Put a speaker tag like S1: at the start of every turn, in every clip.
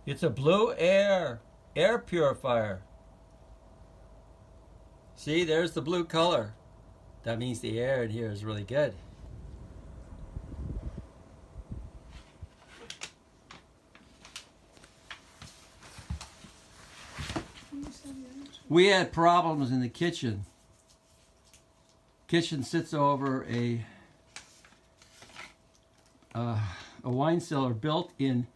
S1: It's a blue air purifier. See, there's the blue color. That means the air in here is really good. We had problems in the kitchen. Kitchen sits over a wine cellar built in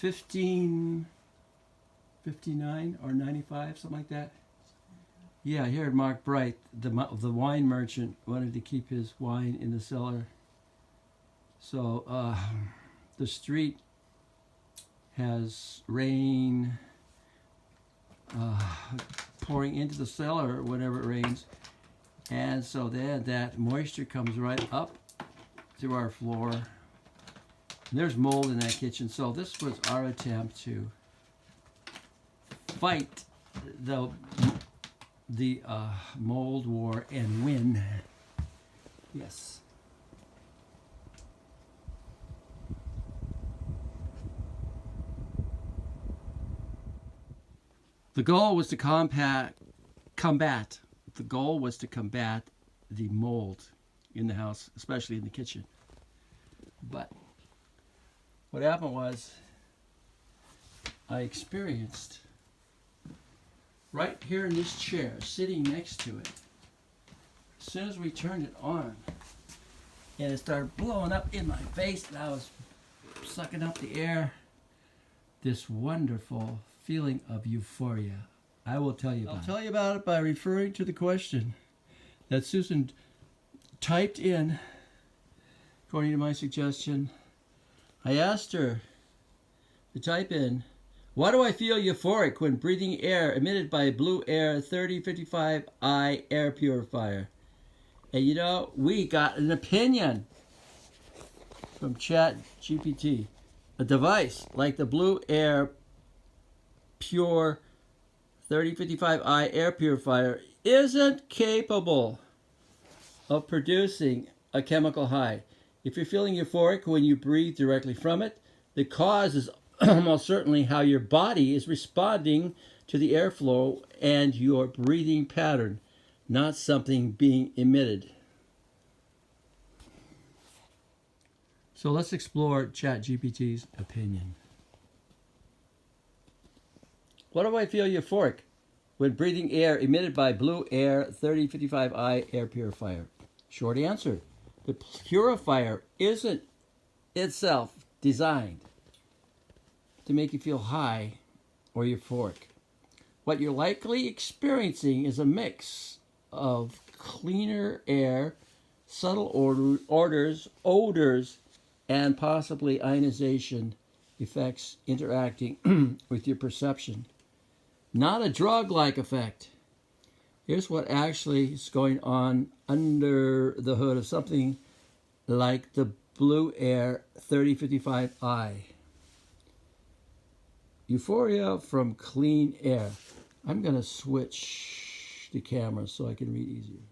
S1: 1559 or 95, something like that. Yeah, here at Mark Bright, the wine merchant wanted to keep his wine in the cellar. So the street has rain pouring into the cellar whenever it rains. And so then that moisture comes right up through our floor. And there's mold in that kitchen. So this was our attempt to fight the mold war and win. Yes. The goal was to combat the mold in the house, especially in the kitchen. But what happened was I experienced right here in this chair, sitting next to it, as soon as we turned it on, and it started blowing up in my face, and I was sucking up the air, this wonderful feeling of euphoria. I will tell you about it. I'll tell you about it by referring to the question that Susan typed in according to my suggestion. I asked her to type in, why do I feel euphoric when breathing air emitted by Blue Air 3055i air purifier? And you know, we got an opinion from ChatGPT. A device like the Blue Air Pure 3055i air purifier isn't capable of producing a chemical high. If you're feeling euphoric when you breathe directly from it, the cause is almost certainly how your body is responding to the airflow and your breathing pattern, not something being emitted. So let's explore ChatGPT's opinion. Why do I feel euphoric when breathing air emitted by Blue Air 3055i air purifier? Short answer. The purifier isn't itself designed to make you feel high or euphoric. What you're likely experiencing is a mix of cleaner air, subtle odors, and possibly ionization effects interacting with your perception. Not a drug-like effect. Here's what actually is going on under the hood of something like the Blue Air 3055i. Euphoria from clean air. I'm going to switch the camera so I can read easier.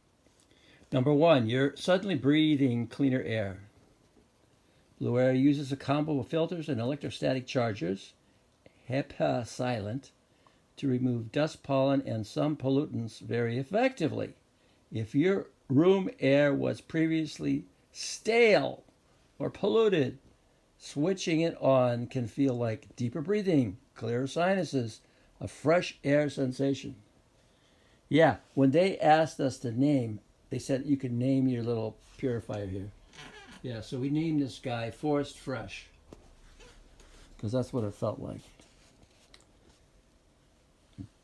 S1: Number one, you're suddenly breathing cleaner air. Blue Air uses a combo of filters and electrostatic chargers, HEPA silent, to remove dust, pollen, and some pollutants very effectively. If your room air was previously stale or polluted, switching it on can feel like deeper breathing, clearer sinuses, a fresh air sensation. Yeah, when they asked us to name, they said you can name your little purifier here. Yeah, so we named this guy Forest Fresh because that's what it felt like.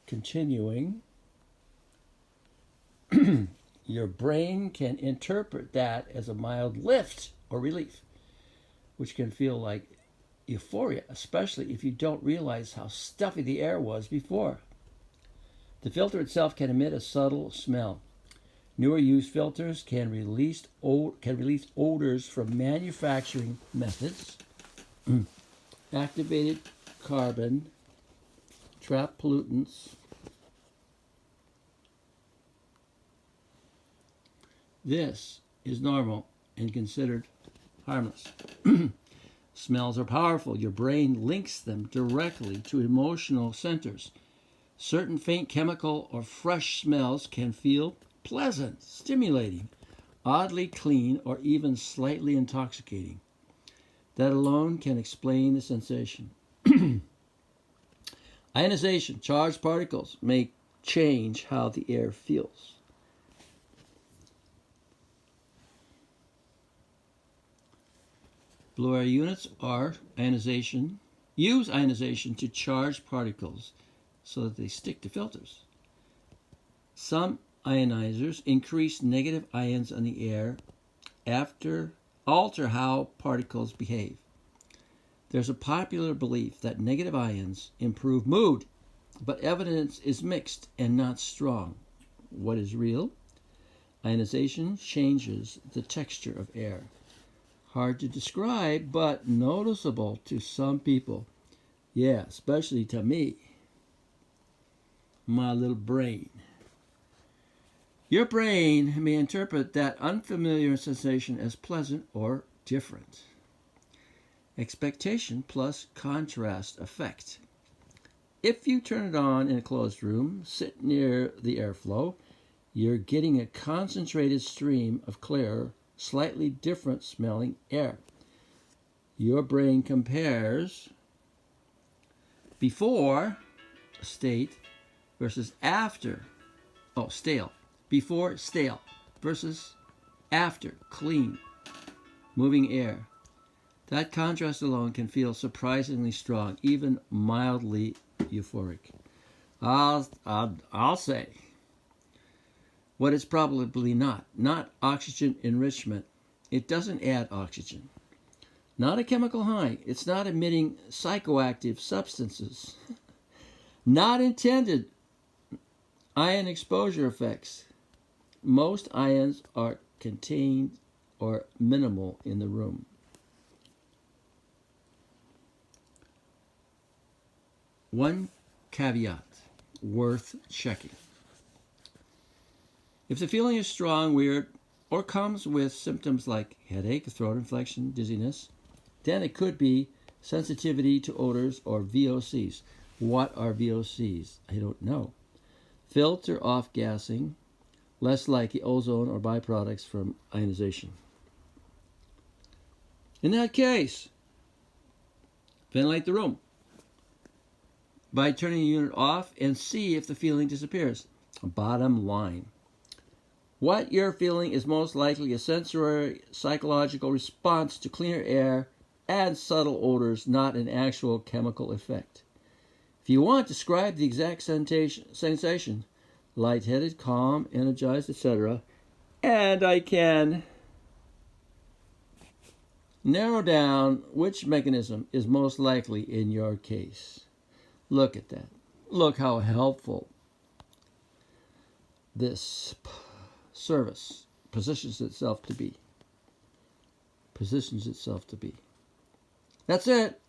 S1: Continuing, your brain can interpret that as a mild lift or relief, which can feel like euphoria, especially if you don't realize how stuffy the air was before. The filter itself can emit a subtle smell. Newer used filters can release odors from manufacturing methods, activated carbon, trap pollutants. This is normal and considered harmless. Smells are powerful. Your brain links them directly to emotional centers. Certain faint chemical or fresh smells can feel pleasant, stimulating, oddly clean, or even slightly intoxicating. That alone can explain the sensation. Ionization, charged particles, may change how the air feels. Blue air units use ionization to charge particles so that they stick to filters. Some ionizers increase negative ions on the air alter how particles behave. There's a popular belief that negative ions improve mood, but evidence is mixed and not strong. What is real? Ionization changes the texture of air. Hard to describe, but noticeable to some people. Yeah, especially to me. My little brain. Your brain may interpret that unfamiliar sensation as pleasant or different. Expectation plus contrast effect. If you turn it on in a closed room, sit near the airflow, you're getting a concentrated stream of clear, slightly different smelling air. Your brain compares before state versus after. Stale. Before stale versus after clean, moving air. That contrast alone can feel surprisingly strong, even mildly euphoric. I'll say what it's probably not oxygen enrichment. It doesn't add oxygen. Not a chemical high. It's not emitting psychoactive substances. Not intended ion exposure effects. Most ions are contained or minimal in the room. One caveat worth checking. If the feeling is strong, weird, or comes with symptoms like headache, throat infection, dizziness, then it could be sensitivity to odors or VOCs. What are VOCs? I don't know. Filter off gassing, less likely ozone or byproducts from ionization. In that case, ventilate the room by turning the unit off and see if the feeling disappears. Bottom line. What you're feeling is most likely a sensory psychological response to cleaner air and subtle odors, not an actual chemical effect. If you want, describe the exact sensation, lightheaded, calm, energized, etc., and I can narrow down which mechanism is most likely in your case. Look at that. Look how helpful this service positions itself to be. That's it.